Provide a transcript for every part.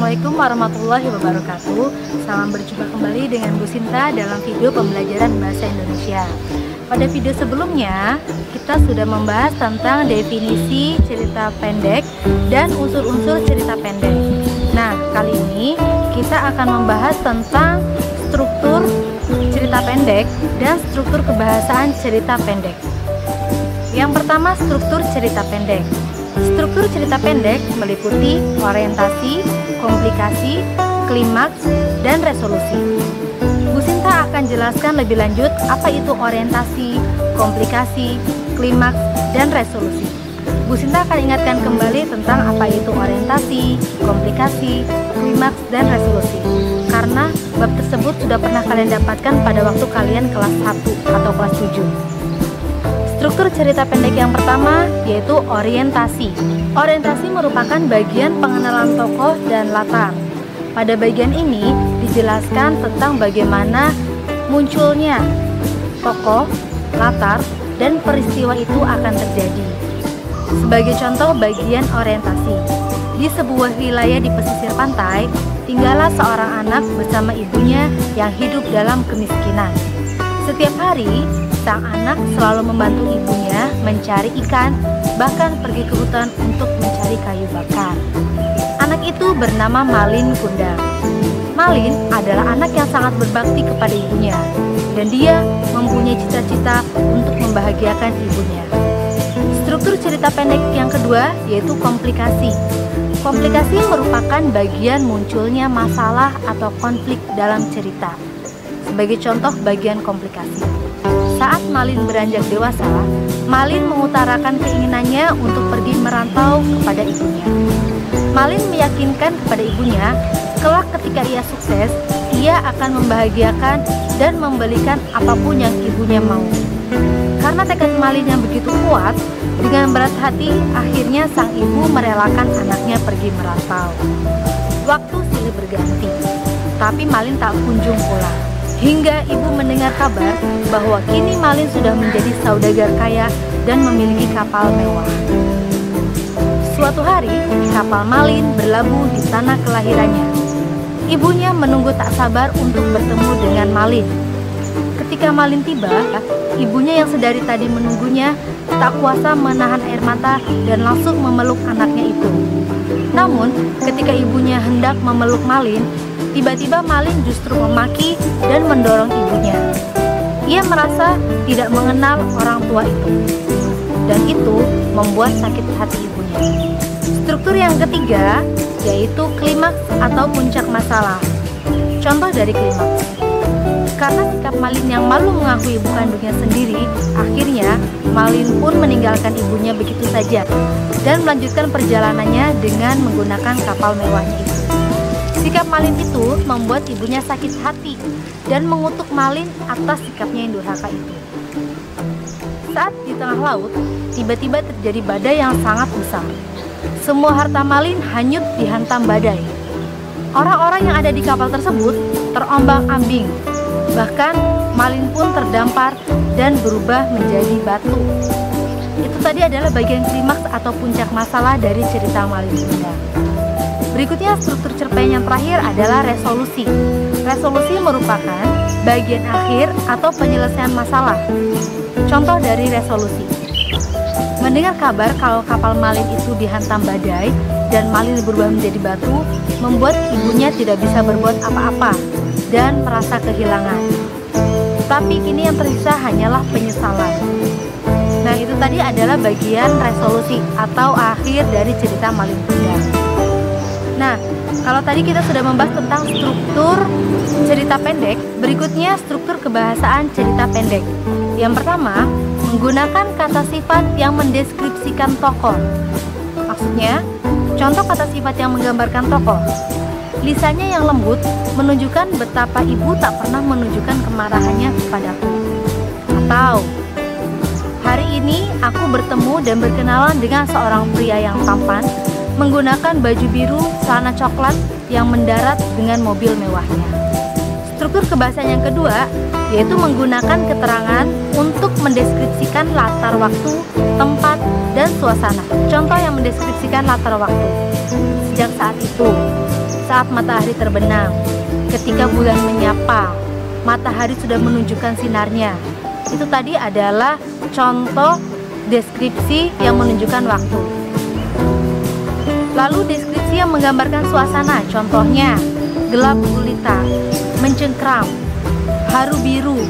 Assalamualaikum warahmatullahi wabarakatuh. Salam berjumpa kembali dengan Bu Sinta dalam video pembelajaran bahasa Indonesia. Pada video sebelumnya, kita sudah membahas tentang definisi cerita pendek dan unsur-unsur cerita pendek. Nah, kali ini kita akan membahas tentang struktur cerita pendek dan struktur kebahasaan cerita pendek. Yang pertama, struktur cerita pendek. Struktur cerita pendek meliputi orientasi, komplikasi, klimaks, dan resolusi. Bu Sinta akan jelaskan lebih lanjut apa itu orientasi, komplikasi, klimaks, dan resolusi. Bu Sinta akan ingatkan kembali tentang apa itu orientasi, komplikasi, klimaks, dan resolusi. Karena bab tersebut sudah pernah kalian dapatkan pada waktu kalian kelas 1 atau kelas 7. Struktur cerita pendek yang pertama yaitu orientasi. Orientasi merupakan bagian pengenalan tokoh dan latar. Pada bagian ini dijelaskan tentang bagaimana munculnya tokoh, latar, dan peristiwa itu akan terjadi. Sebagai contoh bagian orientasi, di sebuah wilayah di pesisir pantai, tinggallah seorang anak bersama ibunya yang hidup dalam kemiskinan. Setiap hari, sang anak selalu membantu ibunya mencari ikan, bahkan pergi ke hutan untuk mencari kayu bakar. Anak itu bernama Malin Kundang. Malin adalah anak yang sangat berbakti kepada ibunya, dan dia mempunyai cita-cita untuk membahagiakan ibunya. Struktur cerita pendek yang kedua yaitu komplikasi. Komplikasi merupakan bagian munculnya masalah atau konflik dalam cerita. Sebagai contoh bagian komplikasi, saat Malin beranjak dewasa, Malin mengutarakan keinginannya untuk pergi merantau kepada ibunya. Malin meyakinkan kepada ibunya, kelak ketika ia sukses, ia akan membahagiakan dan membelikan apapun yang ibunya mau. Karena tekad Malin yang begitu kuat, dengan berat hati akhirnya sang ibu merelakan anaknya pergi merantau. Waktu silih berganti, tapi Malin tak kunjung pulang. Hingga ibu mendengar kabar bahwa kini Malin sudah menjadi saudagar kaya dan memiliki kapal mewah. Suatu hari, kapal Malin berlabuh di tanah kelahirannya. Ibunya menunggu tak sabar untuk bertemu dengan Malin. Ketika Malin tiba, ibunya yang sedari tadi menunggunya tak kuasa menahan air mata dan langsung memeluk anaknya itu. Namun, ketika ibunya hendak memeluk Malin, tiba-tiba Malin justru memaki dan mendorong ibunya. Ia merasa tidak mengenal orang tua itu, dan itu membuat sakit hati ibunya. Struktur yang ketiga yaitu klimaks atau puncak masalah. Contoh dari klimaks, karena sikap Malin yang malu mengakui ibu kandungnya sendiri, akhirnya Malin pun meninggalkan ibunya begitu saja dan melanjutkan perjalanannya dengan menggunakan kapal mewahnya itu. Sikap Malin itu membuat ibunya sakit hati dan mengutuk Malin atas sikapnya yang durhaka itu. Saat di tengah laut, tiba-tiba terjadi badai yang sangat besar. Semua harta Malin hanyut dihantam badai. Orang-orang yang ada di kapal tersebut terombang-ambing. Bahkan Malin pun terdampar dan berubah menjadi batu. Itu tadi adalah bagian klimaks atau puncak masalah dari cerita Malin Kundang. Berikutnya struktur cerpen yang terakhir adalah resolusi. Resolusi merupakan bagian akhir atau penyelesaian masalah. Contoh dari resolusi, mendengar kabar kalau kapal Malin itu dihantam badai dan Malin berubah menjadi batu, membuat ibunya tidak bisa berbuat apa-apa dan merasa kehilangan. Tapi kini yang tersisa hanyalah penyesalan. Nah, itu tadi adalah bagian resolusi atau akhir dari cerita Malin Kundang. Nah, kalau tadi kita sudah membahas tentang struktur cerita pendek, berikutnya struktur kebahasaan cerita pendek. Yang pertama, menggunakan kata sifat yang mendeskripsikan tokoh. Maksudnya, contoh kata sifat yang menggambarkan tokoh. Lisannya yang lembut menunjukkan betapa ibu tak pernah menunjukkan kemarahannya kepadaku. Atau, hari ini aku bertemu dan berkenalan dengan seorang pria yang tampan, menggunakan baju biru, celana coklat yang mendarat dengan mobil mewahnya. Struktur kebahasaan yang kedua yaitu menggunakan keterangan untuk mendeskripsikan latar waktu, tempat, dan suasana. Contoh yang mendeskripsikan latar waktu. Sejak saat itu, saat matahari terbenam, ketika bulan menyapa, matahari sudah menunjukkan sinarnya. Itu tadi adalah contoh deskripsi yang menunjukkan waktu. Lalu deskripsi yang menggambarkan suasana, contohnya gelap gulita, mencengkram, haru biru,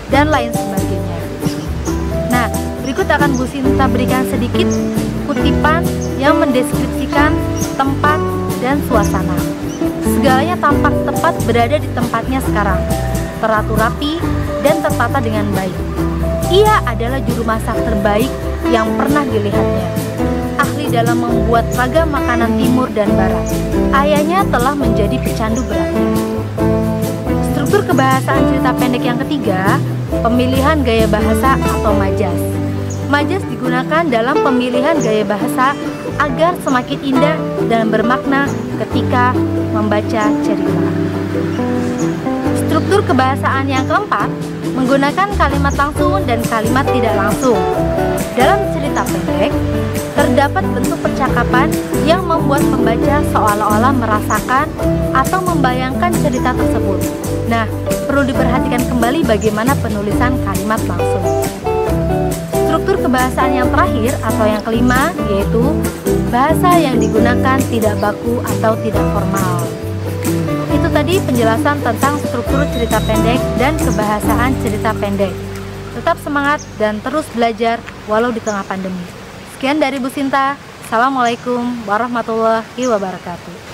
dan lain sebagainya. Nah, berikut akan Bu Sinta berikan sedikit kutipan yang mendeskripsikan tempat dan suasana. Segalanya tampak tepat berada di tempatnya sekarang, teratur rapi dan tertata dengan baik. Ia adalah juru masak terbaik yang pernah dilihatnya, ahli dalam membuat ragam makanan timur dan barat. Ayahnya telah menjadi pecandu beratnya. Struktur kebahasaan cerita pendek yang ketiga, pemilihan gaya bahasa atau majas. Majas digunakan dalam pemilihan gaya bahasa agar semakin indah dan bermakna ketika membaca cerita. Struktur kebahasaan yang keempat, menggunakan kalimat langsung dan kalimat tidak langsung. Dalam cerita pendek, terdapat bentuk percakapan yang membuat pembaca seolah-olah merasakan atau membayangkan cerita tersebut. Nah, perlu diperhatikan kembali bagaimana penulisan kalimat langsung. Struktur kebahasaan yang terakhir atau yang kelima yaitu bahasa yang digunakan tidak baku atau tidak formal. Itu tadi penjelasan tentang struktur cerita pendek dan kebahasaan cerita pendek. Tetap semangat dan terus belajar walau di tengah pandemi. Sekian dari Bu Sinta. Assalamualaikum warahmatullahi wabarakatuh.